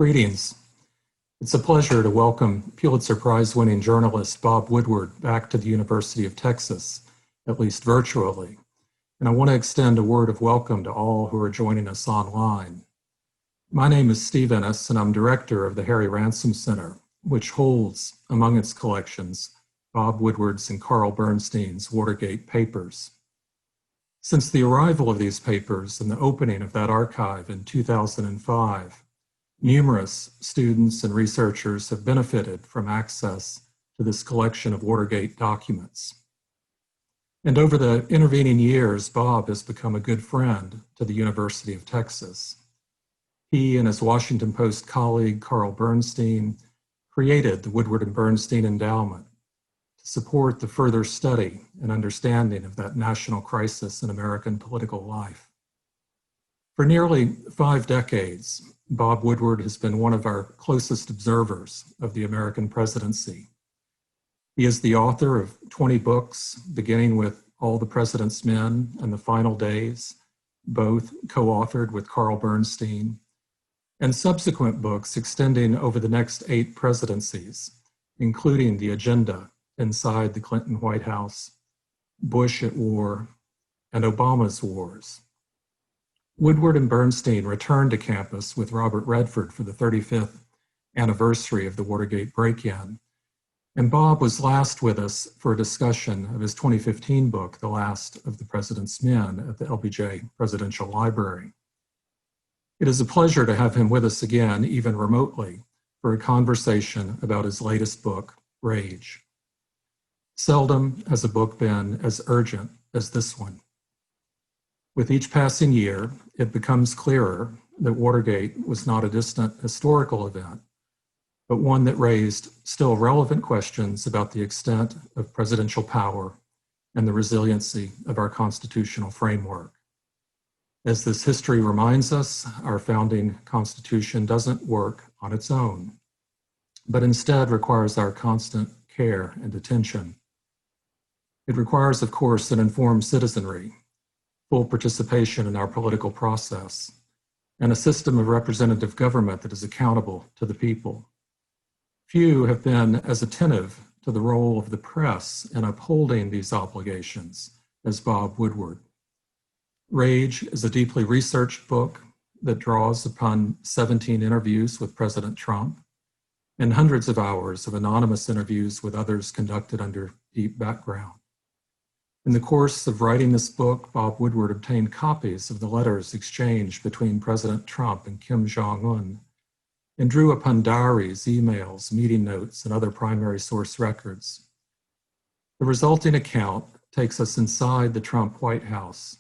Greetings. It's a pleasure to welcome Pulitzer Prize-winning journalist Bob Woodward back to the University of Texas, at least virtually. And I want to extend a word of welcome to all who are joining us online. My name is Steve Ennis, and I'm director of the Harry Ransom Center, which holds, among its collections, Bob Woodward's and Carl Bernstein's Watergate Papers. Since the arrival of these papers and the opening of that archive in 2005, numerous students and researchers have benefited from access to this collection of Watergate documents. And over the intervening years, Bob has become a good friend to the University of Texas. He and his Washington Post colleague, Carl Bernstein, created the Woodward and Bernstein Endowment to support the further study and understanding of that national crisis in American political life. For nearly 5 decades, Bob Woodward has been one of our closest observers of the American presidency. He is the author of 20 books, beginning with All the President's Men and The Final Days, both co-authored with Carl Bernstein, and subsequent books extending over the next 8 presidencies, including The Agenda Inside the Clinton White House, Bush at War, and Obama's Wars. Woodward and Bernstein returned to campus with Robert Redford for the 35th anniversary of the Watergate break-in, and Bob was last with us for a discussion of his 2015 book, The Last of the President's Men, at the LBJ Presidential Library. It is a pleasure to have him with us again, even remotely, for a conversation about his latest book, Rage. Seldom has a book been as urgent as this one. With each passing year, it becomes clearer that Watergate was not a distant historical event, but one that raised still relevant questions about the extent of presidential power and the resiliency of our constitutional framework. As this history reminds us, our founding Constitution doesn't work on its own, but instead requires our constant care and attention. It requires, of course, an informed citizenry, full participation in our political process, and a system of representative government that is accountable to the people. Few have been as attentive to the role of the press in upholding these obligations as Bob Woodward. Rage is a deeply researched book that draws upon 17 interviews with President Trump and hundreds of hours of anonymous interviews with others conducted under deep background. In the course of writing this book, Bob Woodward obtained copies of the letters exchanged between President Trump and Kim Jong-un and drew upon diaries, emails, meeting notes, and other primary source records. The resulting account takes us inside the Trump White House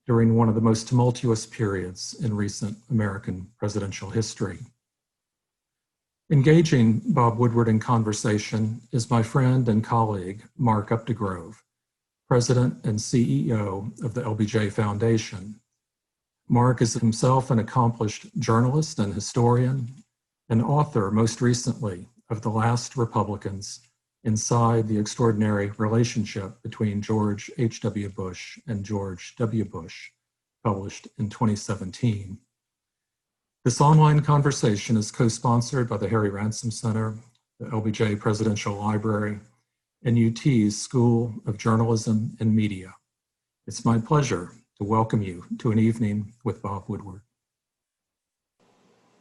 during one of the most tumultuous periods in recent American presidential history. Engaging Bob Woodward in conversation is my friend and colleague, Mark Updegrove, President and CEO of the LBJ Foundation. Mark is himself an accomplished journalist and historian, and author, most recently, of The Last Republicans Inside the Extraordinary Relationship Between George H.W. Bush and George W. Bush, published in 2017. This online conversation is co-sponsored by the Harry Ransom Center, the LBJ Presidential Library, and UT's School of Journalism and Media. It's my pleasure to welcome you to an evening with Bob Woodward.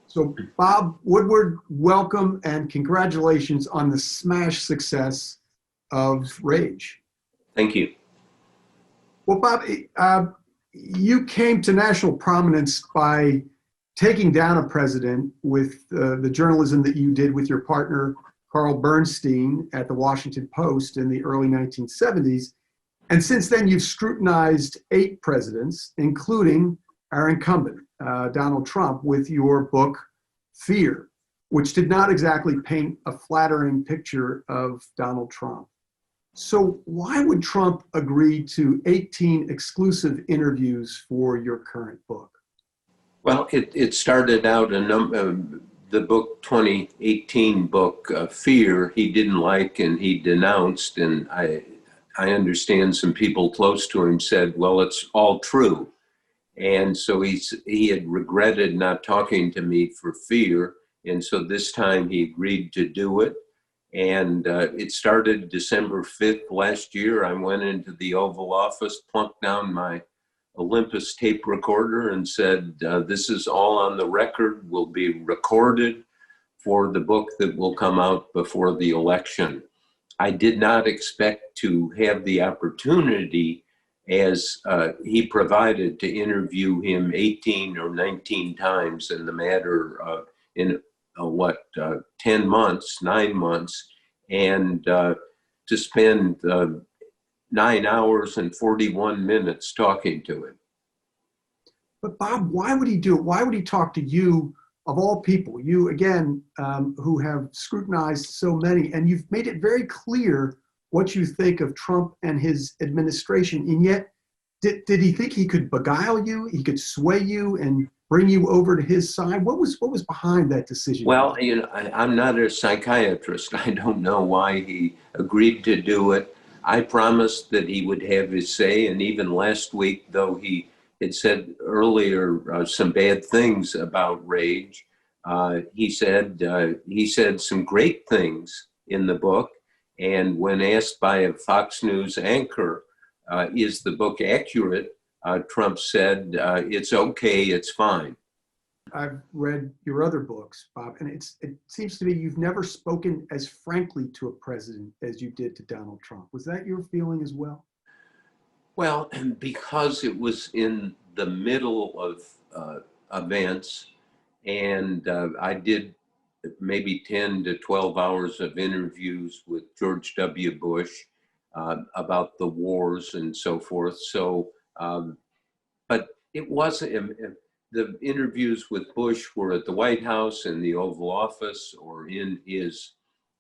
So Bob Woodward, welcome and congratulations on the smash success of Rage. Thank you. Well, Bob, you came to national prominence by taking down a president with the journalism that you did with your partner, Carl Bernstein, at the Washington Post in the early 1970s. And since then, you've scrutinized 8 presidents, including our incumbent, Donald Trump, with your book, Fear, which did not exactly paint a flattering picture of Donald Trump. So why would Trump agree to 18 exclusive interviews for your current book? Well, it started out the book 2018 book, Fear, he didn't like and he denounced, and I understand some people close to him said, well, it's all true. And so he had regretted not talking to me for Fear, And so this time he agreed to do it. And it started December 5th last year. I went into the Oval Office, plunked down my Olympus tape recorder and said, this is all on the record, will be recorded for the book that will come out before the election. I did not expect to have the opportunity, as he provided, to interview him 18 or 19 times in the matter of, 10 months, 9 months, and to spend 9 hours and 41 minutes talking to him. But Bob, why would he do it? Why would he talk to you, of all people? You, again, who have scrutinized so many, and you've made it very clear what you think of Trump and his administration. And yet, did he think he could beguile you? He could sway you and bring you over to his side? What was behind that decision? Well, I'm not a psychiatrist. I don't know why he agreed to do it. I promised that he would have his say, and even last week, though he had said earlier some bad things about Rage, he said some great things in the book. And when asked by a Fox News anchor, is the book accurate? Trump said, it's okay, it's fine. I've read your other books, Bob, and it seems to me you've never spoken as frankly to a president as you did to Donald Trump. Was that your feeling as well? Well, because it was in the middle of events, and I did maybe 10 to 12 hours of interviews with George W. Bush about the wars and so forth. So, but it wasn't, the interviews with Bush were at the White House, in the Oval Office, or in his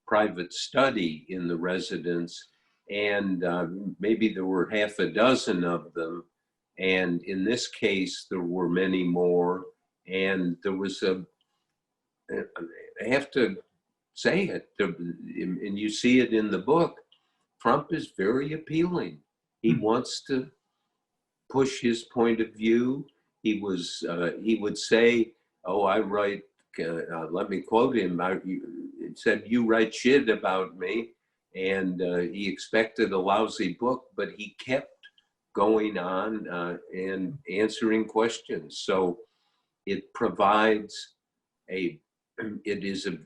private study in the residence. And maybe there were half a dozen of them. And in this case, there were many more. And there was I have to say it, and you see it in the book, Trump is very appealing. He wants to push his point of view. He would say, oh, I write, let me quote him, it said, you write shit about me. And he expected a lousy book, but he kept going on and answering questions. So it provides it is a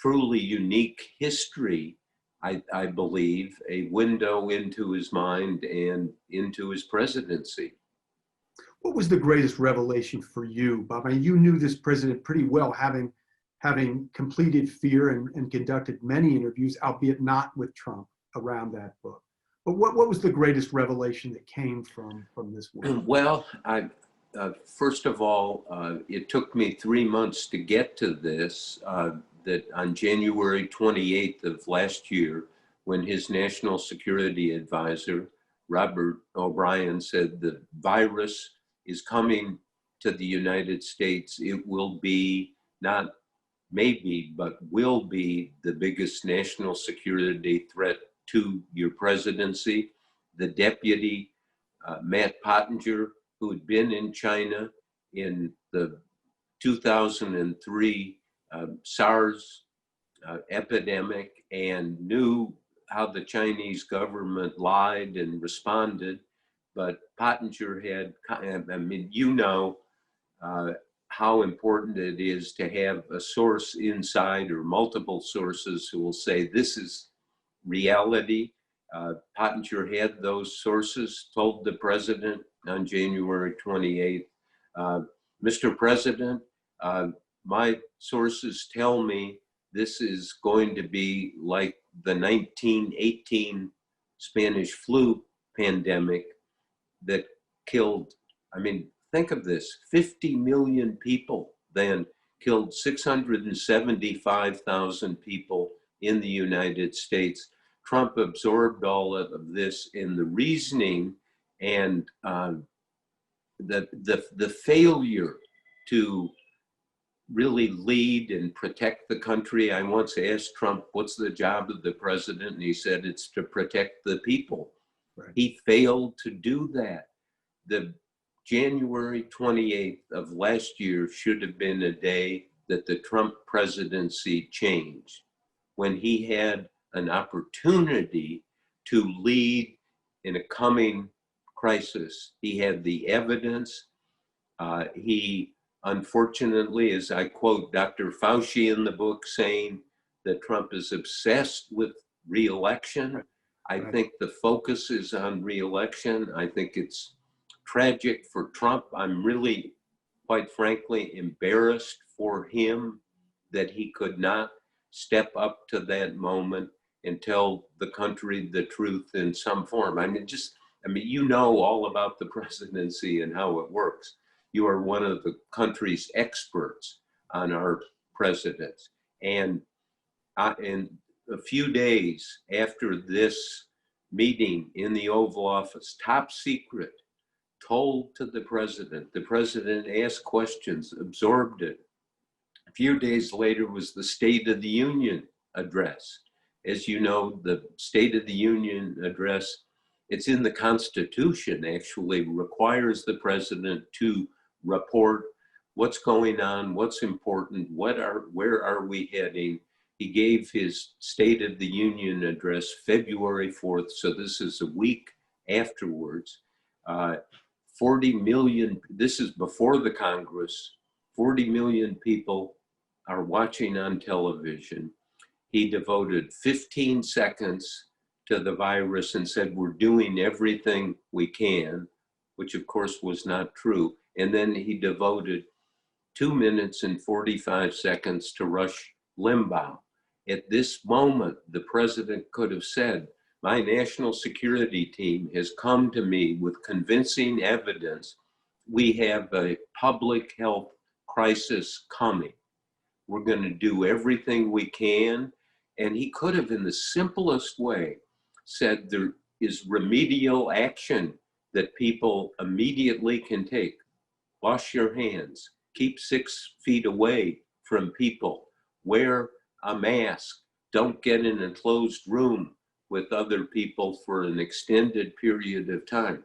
truly unique history, I believe, a window into his mind and into his presidency. What was the greatest revelation for you, Bob? I mean, you knew this president pretty well, having completed Fear and conducted many interviews, albeit not with Trump, around that book. But what was the greatest revelation that came from this work? Well, first of all, it took me 3 months to get to this, that on January 28th of last year, when his national security advisor, Robert O'Brien, said the virus is coming to the United States, it will be not maybe, but will be the biggest national security threat to your presidency. The deputy, Matt Pottinger, who had been in China in the 2003 SARS epidemic and knew how the Chinese government lied and responded. But Pottinger had, I mean, how important it is to have a source inside, or multiple sources, who will say this is reality. Pottinger had those sources, told the president on January 28th, Mr. President, my sources tell me this is going to be like the 1918 Spanish flu pandemic that killed, I mean, think of this, 50 million people, then killed 675,000 people in the United States. Trump absorbed all of this in the reasoning, and the failure to really lead and protect the country. I once asked Trump, what's the job of the president? And he said, it's to protect the people. Right. He failed to do that. The January 28th of last year should have been a day that the Trump presidency changed. When he had an opportunity to lead in a coming crisis, he had the evidence. He, unfortunately, as I quote Dr. Fauci in the book, saying that Trump is obsessed with re-election. I think the focus is on re-election. I think it's tragic for Trump. I'm really, quite frankly, embarrassed for him that he could not step up to that moment and tell the country the truth in some form. You know all about the presidency and how it works. You are one of the country's experts on our presidents. And in a few days after this meeting in the Oval Office, top secret, told to the president asked questions, absorbed it. A few days later was the State of the Union address. As you know, the State of the Union address, it's in the Constitution, actually requires the president to report what's going on, what's important, where are we heading. He gave his State of the Union address February 4th, so this is a week afterwards. 40 million, this is before the Congress, 40 million people are watching on television. He devoted 15 seconds to the virus and said, we're doing everything we can, which of course was not true. And then he devoted 2 minutes and 45 seconds to Rush Limbaugh. At this moment, the president could have said, my national security team has come to me with convincing evidence. We have a public health crisis coming. We're going to do everything we can. And he could have, in the simplest way, said there is remedial action that people immediately can take. Wash your hands, keep 6 feet away from people, wear a mask, don't get in a closed room with other people for an extended period of time.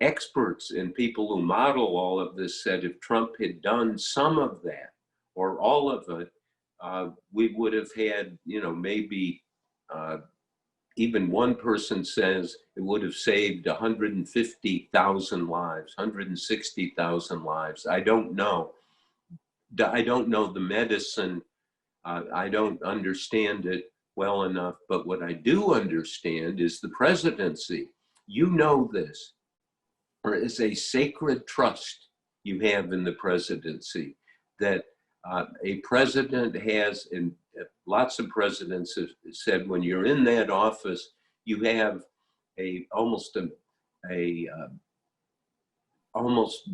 Experts and people who model all of this said if Trump had done some of that or all of it, we would have had, maybe even one person says it would have saved 150,000 lives, 160,000 lives. I don't know. I don't know the medicine. I don't understand it well enough, but what I do understand is the presidency. You know this. There is a sacred trust you have in the presidency that a president has, and lots of presidents have said, when you're in that office, you have almost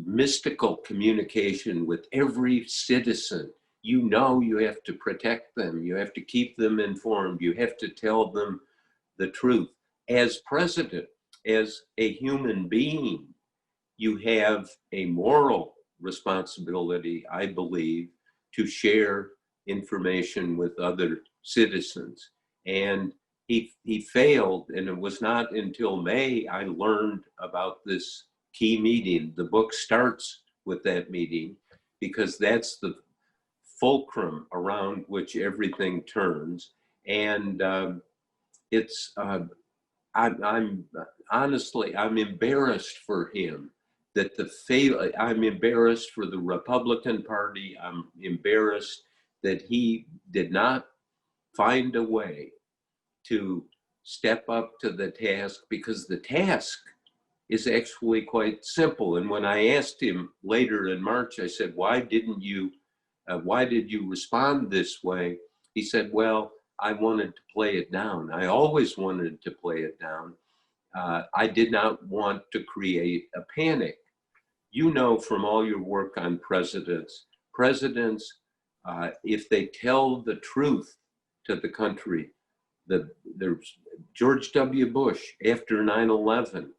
mystical communication with every citizen. You know you have to protect them. You have to keep them informed. You have to tell them the truth. As president, as a human being, you have a moral responsibility, I believe, to share information with other citizens. And he failed, and it was not until May I learned about this key meeting. The book starts with that meeting because that's the fulcrum around which everything turns. And I'm honestly, I'm embarrassed for him that I'm embarrassed for the Republican Party. I'm embarrassed that he did not find a way to step up to the task, because the task is actually quite simple. And when I asked him later in March, I said, why did you respond this way? He said, well, I wanted to play it down. I always wanted to play it down. I did not want to create a panic. You know from all your work on presidents, if they tell the truth to the country, there's George W. Bush after 9/11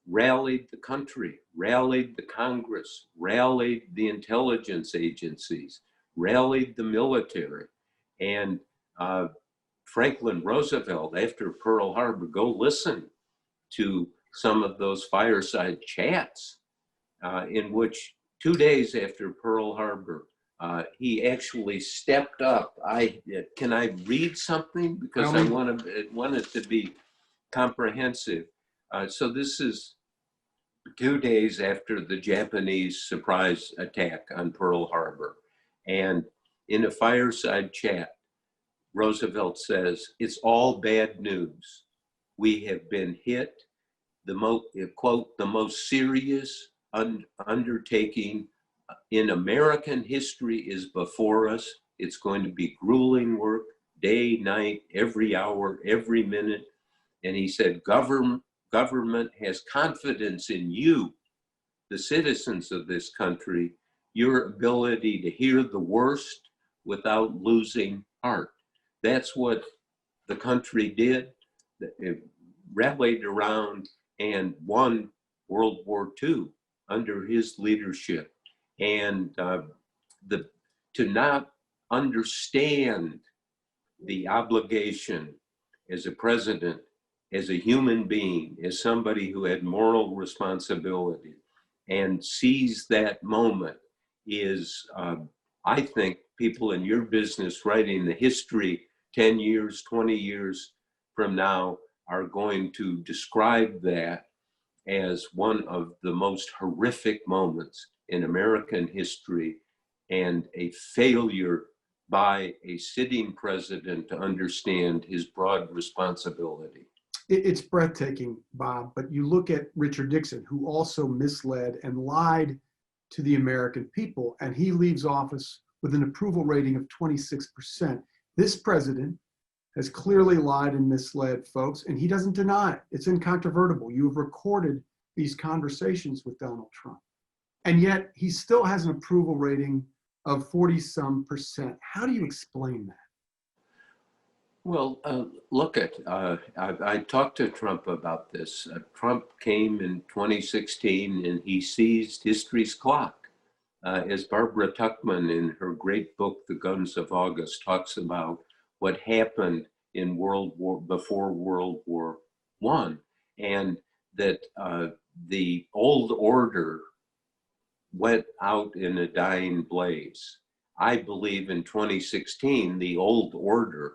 rallied the country, rallied the Congress, rallied the intelligence agencies, rallied the military. And Franklin Roosevelt, after Pearl Harbor, go listen to some of those fireside chats in which 2 days after Pearl Harbor, He actually stepped up. Can I read something? Because I want it to be comprehensive. So this is 2 days after the Japanese surprise attack on Pearl Harbor. And in a fireside chat, Roosevelt says, "It's all bad news. We have been hit. Quote, the most serious undertaking in American history is before us. It's going to be grueling work, day, night, every hour, every minute." And he said, government has confidence in you, the citizens of this country, your ability to hear the worst without losing heart. That's what the country did. It rallied around and won World War II under his leadership. And to not understand the obligation as a president, as a human being, as somebody who had moral responsibility, and seize that moment is, I think, people in your business writing the history 10 years, 20 years from now are going to describe that as one of the most horrific moments in American history, and a failure by a sitting president to understand his broad responsibility. It's breathtaking, Bob, but you look at Richard Nixon, who also misled and lied to the American people, and he leaves office with an approval rating of 26%. This president has clearly lied and misled folks, and he doesn't deny it. It's incontrovertible. You have recorded these conversations with Donald Trump, and yet he still has an approval rating of 40-some%. How do you explain that? Well, I talked to Trump about this. Trump came in 2016 and he seized history's clock. As Barbara Tuchman in her great book, The Guns of August, talks about what happened in before World War I, and that the old order went out in a dying blaze. I believe in 2016, the old order,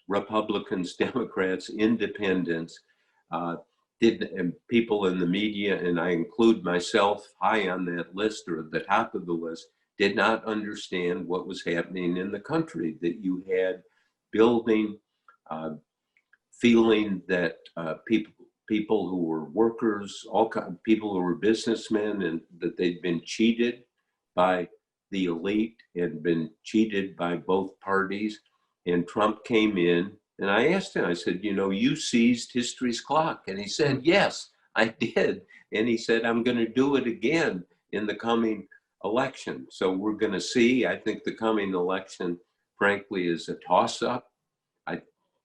Republicans, Democrats, independents, and people in the media, and I include myself high on that list or at the top of the list, did not understand what was happening in the country, that you had building, feeling that people who were workers, people who were businessmen, and that they'd been cheated by the elite and been cheated by both parties. And Trump came in, and I asked him, I said, you seized history's clock. And he said, yes, I did. And he said, I'm going to do it again in the coming election. So we're going to see. I think the coming election, frankly, is a toss-up.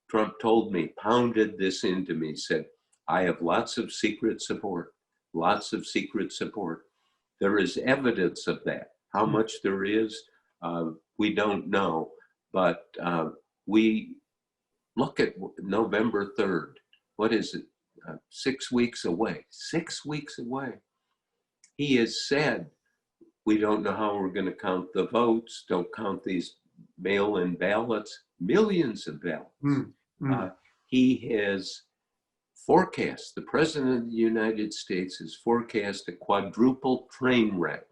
Trump told me, pounded this into me, said, I have lots of secret support, lots of secret support. There is evidence of that. How much there is, we don't know. But we look at November 3rd. What is it? 6 weeks away. 6 weeks away. He has said, we don't know how we're going to count the votes. Don't count these mail-in ballots. Millions of ballots. He has forecast, the President of the United States has forecast a quadruple train wreck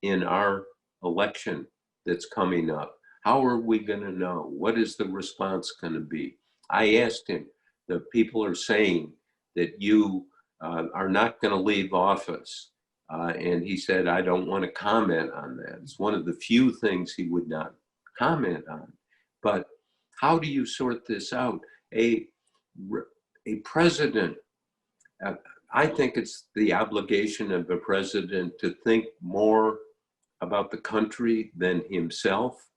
in our election that's coming up. How are we going to know? What is the response going to be? I asked him, the people are saying that you are not going to leave office. And he said, I don't want to comment on that. It's one of the few things he would not comment on. But how do you sort this out? A president, I think it's the obligation of a president to think more about the country than himself.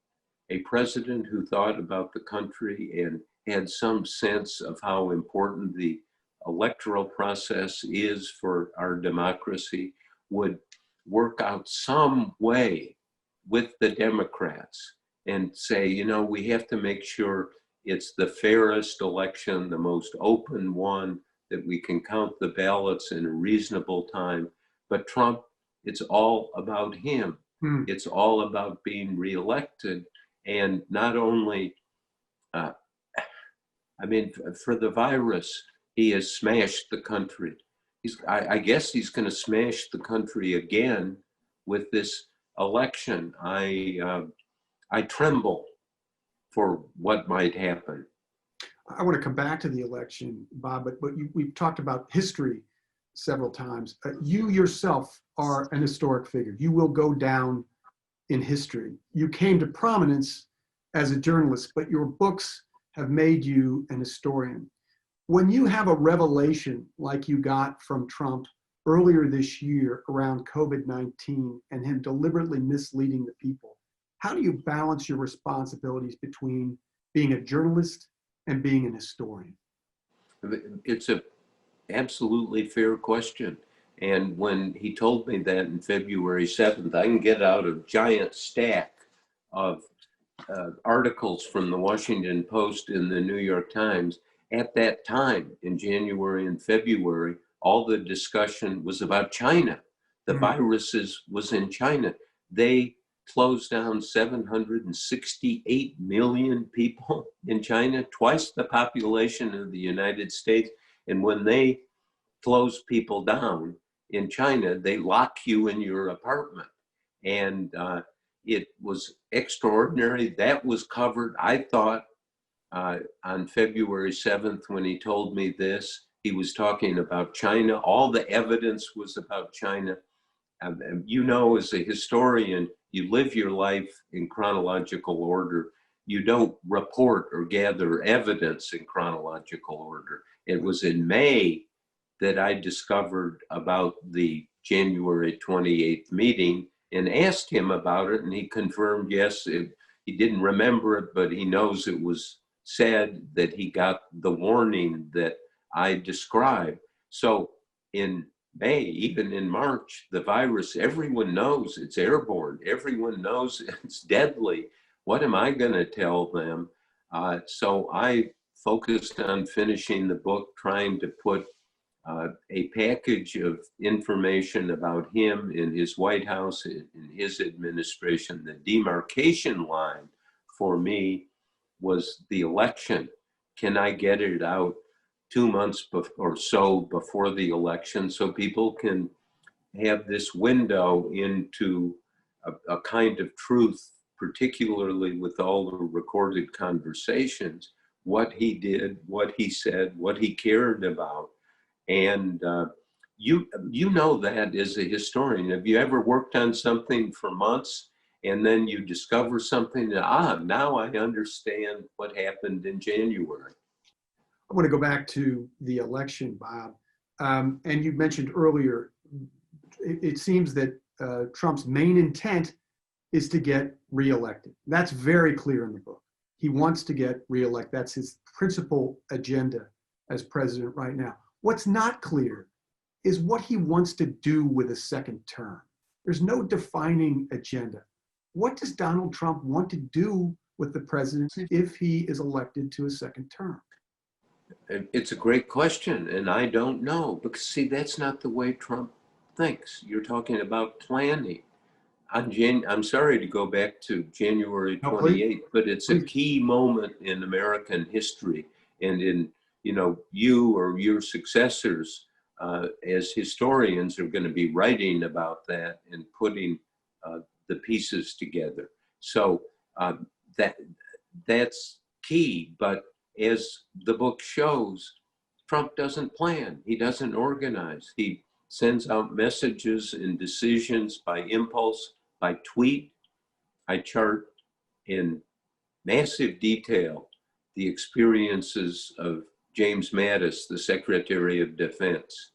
A president who thought about the country and had some sense of how important the electoral process is for our democracy would work out some way with the Democrats and say, we have to make sure it's the fairest election, the most open one, that we can count the ballots in a reasonable time. But Trump, it's all about him. Hmm. It's all about being reelected. And not only, uh, I mean, for the virus, he has smashed the country. I guess he's going to smash the country again with this election. I tremble for what might happen. I want to come back to the election, Bob, but we've talked about history several times. You yourself are an historic figure. You will go down in history. You came to prominence as a journalist, but your books have made you an historian. When you have a revelation like you got from Trump earlier this year around COVID-19 and him deliberately misleading the people, how do you balance your responsibilities between being a journalist and being an historian? It's a absolutely fair question. And when he told me that in February 7th, I can get out a giant stack of articles from the Washington Post and the New York Times. At that time, in January and February, all the discussion was about China. The viruses was in China. They closed down 768 million people in China, twice the population of the United States. And when they close people down in China, they lock you in your apartment. And it was extraordinary. That was covered, I thought, on February 7th when he told me this. He was talking about China. All the evidence was about China. You know, as a historian, you live your life in chronological order. You don't report or gather evidence in chronological order. It was in May that I discovered about the January 28th meeting and asked him about it, and he confirmed, yes, he didn't remember it, but he knows it was said that he got the warning that I described. So in May, even in March, the virus, everyone knows it's airborne. Everyone knows it's deadly. What am I going to tell them? So I focused on finishing the book, trying to put a package of information about him in his White House, in his administration. The demarcation line for me was the election. Can I get it out 2 months or so before the election so people can have this window into a kind of truth, particularly with all the recorded conversations, what he did, what he said, what he cared about. And you know that as a historian. Have you ever worked on something for months and then you discover something that, now I understand what happened in January? I want to go back to the election, Bob. And you mentioned earlier, it seems that Trump's main intent is to get reelected. That's very clear in the book. He wants to get reelected. That's his principal agenda as president right now. What's not clear is what he wants to do with a second term. There's no defining agenda. What does Donald Trump want to do with the presidency if he is elected to a second term? It's a great question, and I don't know, because see, that's not the way Trump thinks. You're talking about planning. I'm sorry to go back to January 28th, but it's a key moment in American history, and in, you or your successors as historians are going to be writing about that and putting the pieces together. So that's key. But as the book shows, Trump doesn't plan. He doesn't organize. He sends out messages and decisions by impulse, by tweet. I chart in massive detail the experiences of James Mattis, the Secretary of Defense,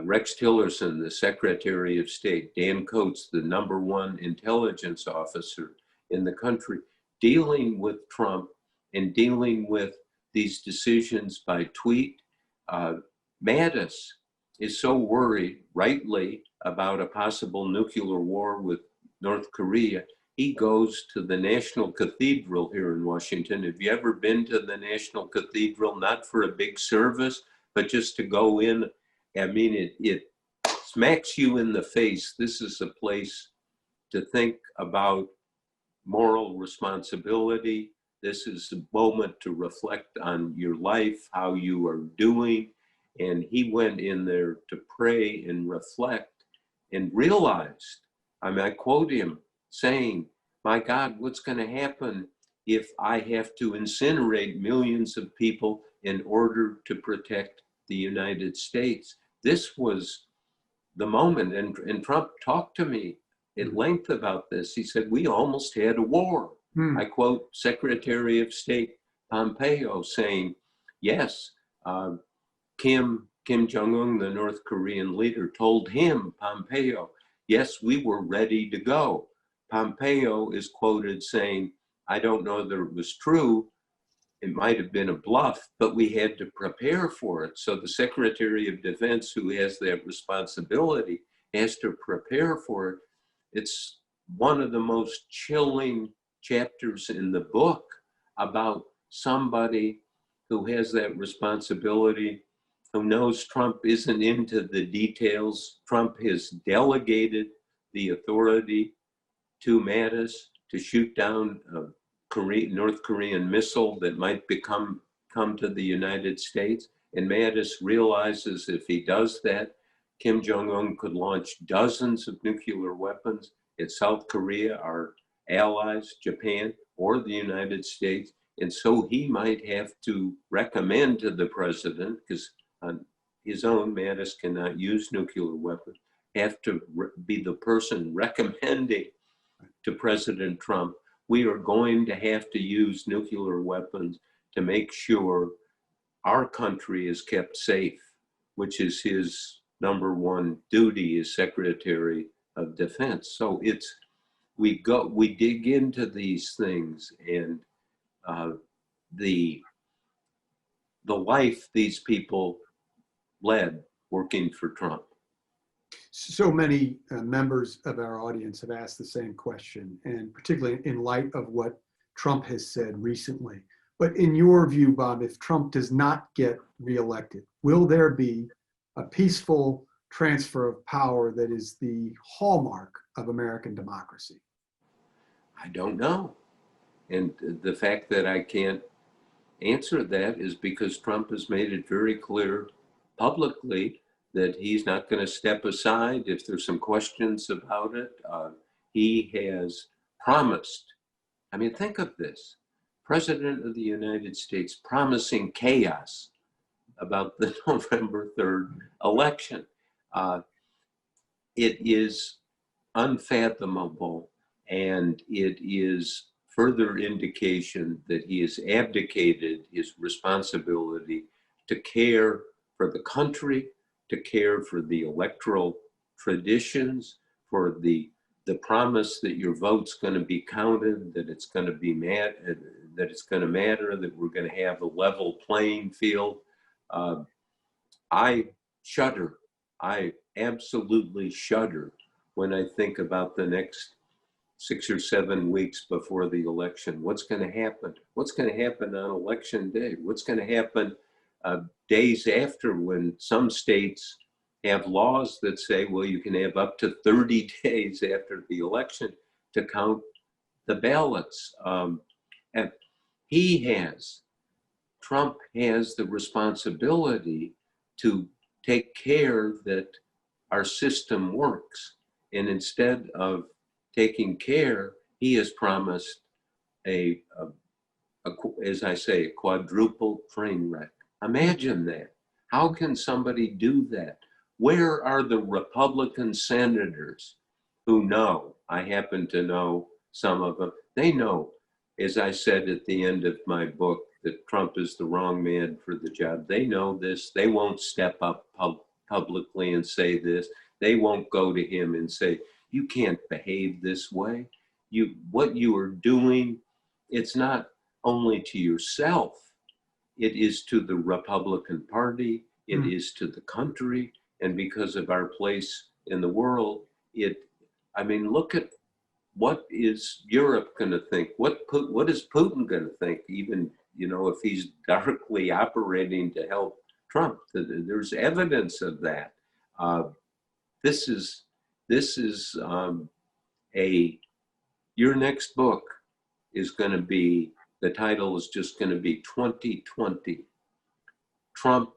Rex Tillerson, the Secretary of State, Dan Coats, the #1 intelligence officer in the country, dealing with Trump and dealing with these decisions by tweet. Mattis is so worried, rightly, about a possible nuclear war with North Korea. He goes to the National Cathedral here in Washington. Have you ever been to the National Cathedral? Not for a big service, but just to go in. I mean, it smacks you in the face. This is a place to think about moral responsibility. This is a moment to reflect on your life, how you are doing. And he went in there to pray and reflect and realized, I quote him saying, my God, what's going to happen if I have to incinerate millions of people in order to protect the United States? This was the moment, and Trump talked to me at length about this. He said, we almost had a war. I quote Secretary of State Pompeo saying, yes, Kim Jong-un, the North Korean leader, told him, Pompeo, yes, we were ready to go. Pompeo is quoted saying, I don't know that it was true. It might have been a bluff, but we had to prepare for it. So the Secretary of Defense, who has that responsibility, has to prepare for it. It's one of the most chilling chapters in the book about somebody who has that responsibility, who knows Trump isn't into the details. Trump has delegated the authority to Mattis to shoot down a North Korean missile that might come to the United States. And Mattis realizes if he does that, Kim Jong-un could launch dozens of nuclear weapons at South Korea, our allies, Japan, or the United States. And so he might have to recommend to the president, because on his own, Mattis cannot use nuclear weapons, have to be the person recommending to President Trump, we are going to have to use nuclear weapons to make sure our country is kept safe, which is his number one duty as Secretary of Defense. So we dig into these things, and the life these people led working for Trump. So many members of our audience have asked the same question, and particularly in light of what Trump has said recently. But in your view, Bob, if Trump does not get reelected, will there be a peaceful transfer of power that is the hallmark of American democracy? I don't know. And the fact that I can't answer that is because Trump has made it very clear publicly that he's not going to step aside if there's some questions about it. He has promised. I mean, think of this. President of the United States promising chaos about the November 3rd election. It is unfathomable, and it is further indication that he has abdicated his responsibility to care for the country, to care for the electoral traditions, for the promise that your vote's going to be counted, that it's going to be that it's going to matter, that we're going to have a level playing field. I shudder. I absolutely shudder when I think about the next 6 or 7 weeks before the election. What's going to happen? What's going to happen on election day? What's going to happen days after, when some states have laws that say, well, you can have up to 30 days after the election to count the ballots. And Trump has the responsibility to take care that our system works. And instead of taking care, he has promised as I say, a quadruple train wreck. Imagine that. How can somebody do that? Where are the Republican senators who know? I happen to know some of them. They know, as I said at the end of my book, that Trump is the wrong man for the job. They know this. They won't step up publicly and say this. They won't go to him and say, you can't behave this way. What you are doing, it's not only to yourself, it is to the Republican Party, it is to the country, and because of our place in the world, look at what is Europe going to think? What is Putin going to think? Even, if he's darkly operating to help Trump, there's evidence of that. This is Your next book is going to be, the title is just going to be 2020, Trump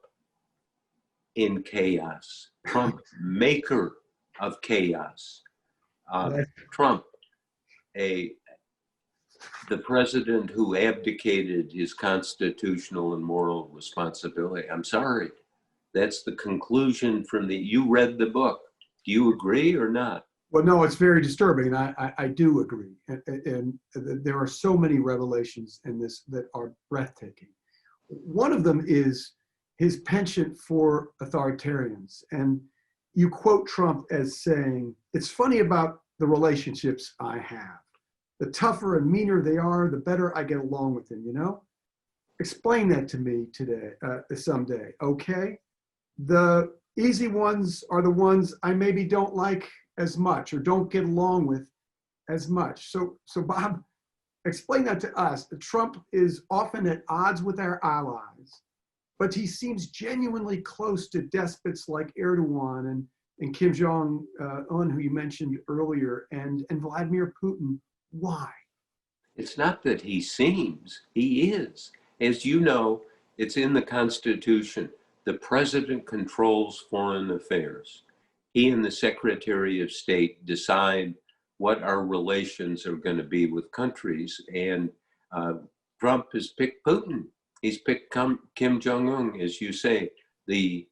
in Chaos, Trump Maker of Chaos, Trump, the president who abdicated his constitutional and moral responsibility. I'm sorry, that's the conclusion from you read the book. Do you agree or not? Well, no, it's very disturbing, and I do agree. And there are so many revelations in this that are breathtaking. One of them is his penchant for authoritarians. And you quote Trump as saying, "It's funny about the relationships I have. The tougher and meaner they are, the better I get along with them, you know? Explain that to me today, someday, okay? The easy ones are the ones I maybe don't like as much or don't get along with as much." So Bob, explain that to us. Trump is often at odds with our allies, but he seems genuinely close to despots like Erdogan and Kim Jong-un, who you mentioned earlier, and Vladimir Putin. Why? It's not that he seems, he is. As you know, it's in the Constitution. The president controls foreign affairs. He and the Secretary of State decide what our relations are going to be with countries. And Trump has picked Putin. He's picked Kim Jong-un, as you say, the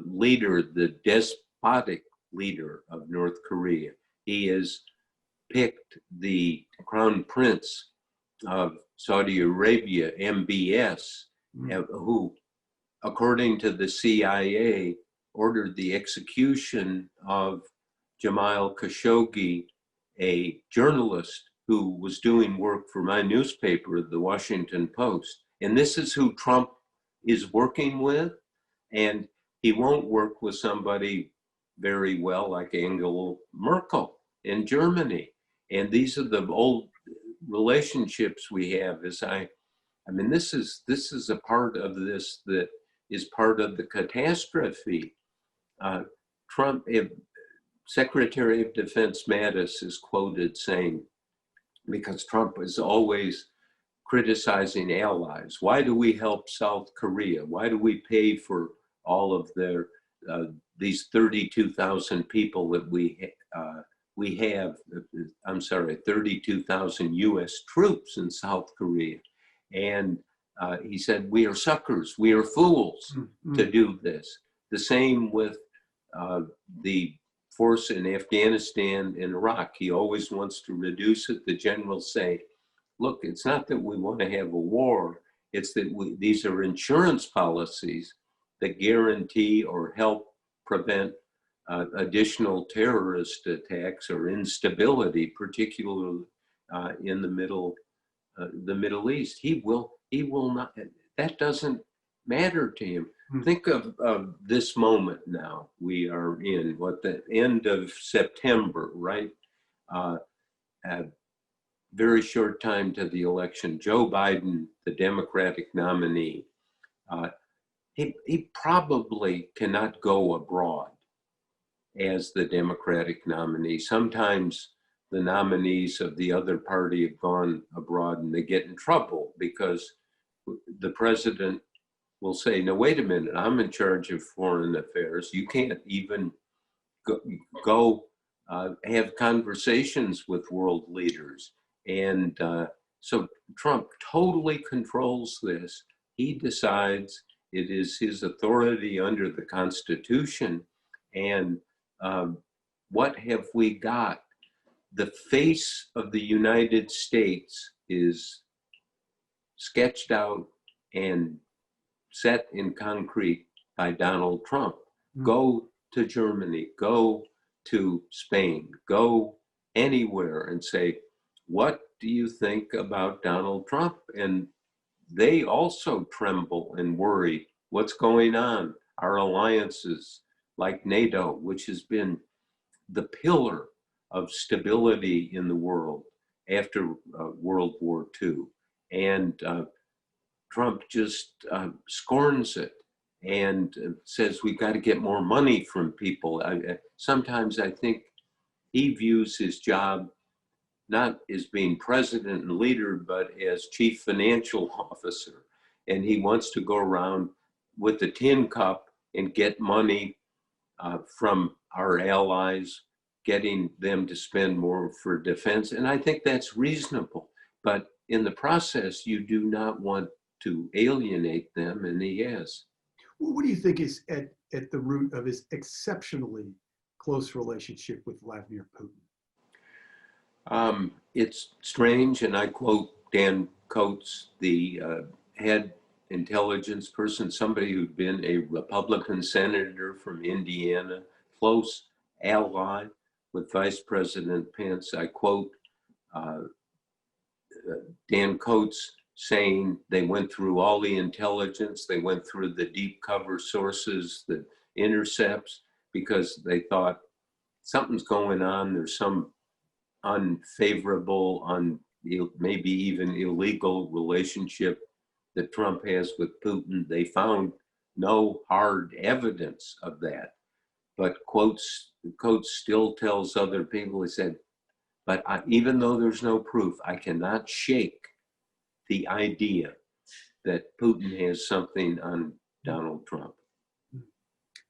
leader, the despotic leader of North Korea. He has picked the crown prince of Saudi Arabia, MBS, who, according to the CIA, ordered the execution of Jamal Khashoggi, a journalist who was doing work for my newspaper, the Washington Post. And this is who Trump is working with. And he won't work with somebody very well like Angela Merkel in Germany. And these are the old relationships we have. I mean, this is a part of this that is part of the catastrophe. Trump, Secretary of Defense Mattis is quoted saying, because Trump is always criticizing allies, why do we help South Korea? Why do we pay for all of their these 32,000 people that we have, 32,000 US troops in South Korea? And he said, we are suckers, we are fools to do this. The same with the force in Afghanistan and Iraq. He always wants to reduce it. The generals say, look, it's not that we want to have a war, it's that these are insurance policies that guarantee or help prevent additional terrorist attacks or instability, particularly in the Middle East. He will not. That doesn't matter to him. Think of this moment now. We are in the end of September, right? A very short time to the election. Joe Biden, the Democratic nominee, he probably cannot go abroad as the Democratic nominee. Sometimes the nominees of the other party have gone abroad and they get in trouble because the president will say, no, wait a minute, I'm in charge of foreign affairs. You can't even go have conversations with world leaders. And so Trump totally controls this. He decides it is his authority under the Constitution. And what have we got? The face of the United States is sketched out and set in concrete by Donald Trump. Go to Germany, go to Spain, go anywhere and say, what do you think about Donald Trump? And they also tremble and worry. What's going on? Our alliances like NATO, which has been the pillar of stability in the world after World War II. And Trump just scorns it and says we've got to get more money from people. Sometimes I think he views his job not as being president and leader, but as chief financial officer. And he wants to go around with the tin cup and get money from our allies, getting them to spend more for defense. And I think that's reasonable. But in the process, you do not want to alienate them, and he has. Well, what do you think is at the root of his exceptionally close relationship with Vladimir Putin? It's strange, and I quote Dan Coates, the head intelligence person, somebody who'd been a Republican senator from Indiana, close ally with Vice President Pence. I quote Dan Coates saying they went through all the intelligence, they went through the deep cover sources, the intercepts, because they thought something's going on, there's some unfavorable, maybe even illegal relationship that Trump has with Putin. They found no hard evidence of that. But Coates still tells other people, he said, but even though there's no proof, I cannot shake the idea that Putin has something on Donald Trump.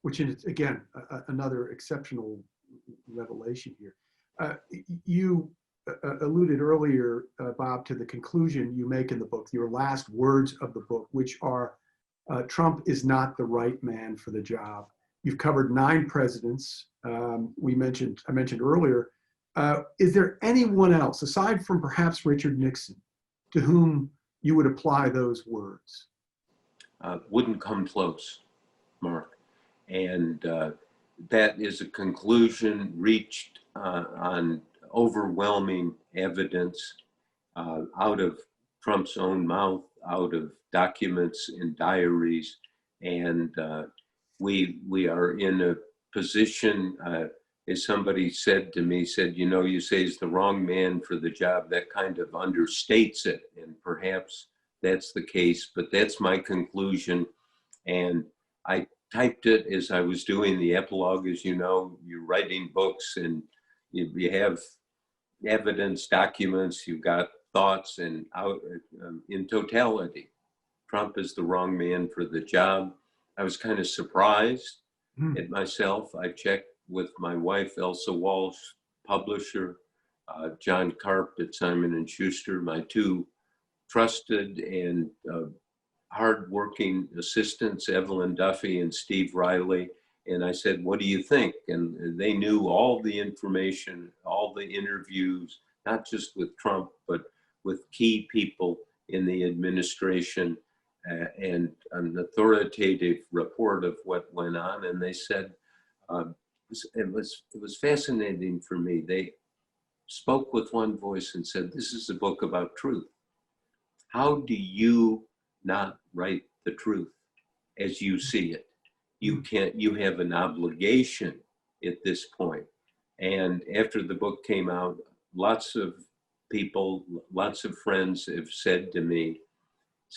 Which is, again, another exceptional revelation here. You alluded earlier, Bob, to the conclusion you make in the book, your last words of the book, which are, Trump is not the right man for the job. You've covered 9 presidents. I mentioned earlier. Is there anyone else, aside from perhaps Richard Nixon, to whom you would apply those words? Wouldn't come close, Mark. And that is a conclusion reached on overwhelming evidence out of Trump's own mouth, out of documents and diaries. And we are in a position, as somebody said to me, you say he's the wrong man for the job. That kind of understates it. And perhaps that's the case, but that's my conclusion. And I typed it as I was doing the epilogue. As you know, you're writing books and you have evidence, documents, you've got thoughts, and in totality, Trump is the wrong man for the job. I was kind of surprised at myself. I checked with my wife, Elsa Walsh, publisher, John Karp at Simon & Schuster, my 2 trusted and hardworking assistants, Evelyn Duffy and Steve Riley. And I said, what do you think? And they knew all the information, all the interviews, not just with Trump, but with key people in the administration, and an authoritative report of what went on. And they said, it was fascinating for me. They spoke with one voice and said, this is a book about truth. How do you not write the truth as you see it? You have an obligation at this point. And after the book came out, lots of people, lots of friends have said to me,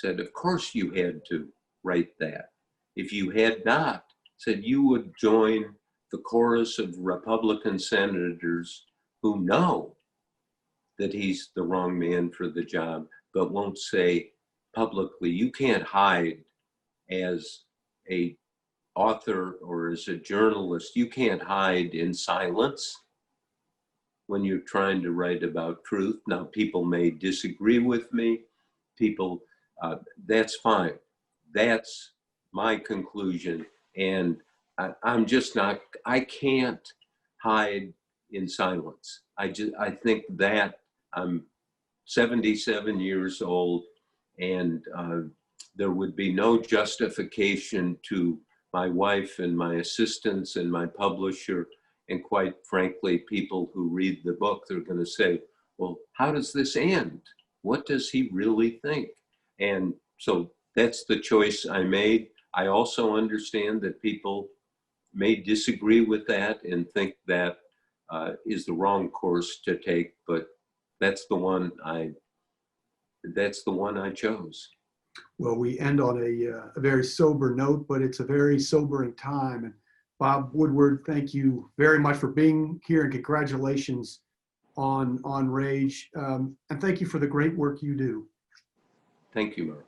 of course you had to write that. If you had not, said you would join the chorus of Republican senators who know that he's the wrong man for the job, but won't say publicly. You can't hide as a author or as a journalist. You can't hide in silence when you're trying to write about truth. Now, people may disagree with me. That's fine. That's my conclusion. And I can't hide in silence. I think that I'm 77 years old, and there would be no justification to my wife and my assistants and my publisher, and quite frankly, people who read the book, they're going to say, well, how does this end? What does he really think? And so that's the choice I made. I also understand that people may disagree with that and think that is the wrong course to take, but that's the one I chose. Well, we end on a very sober note, but it's a very sobering time. And Bob Woodward, thank you very much for being here, and congratulations on Rage. And thank you for the great work you do. Thank you, Mark.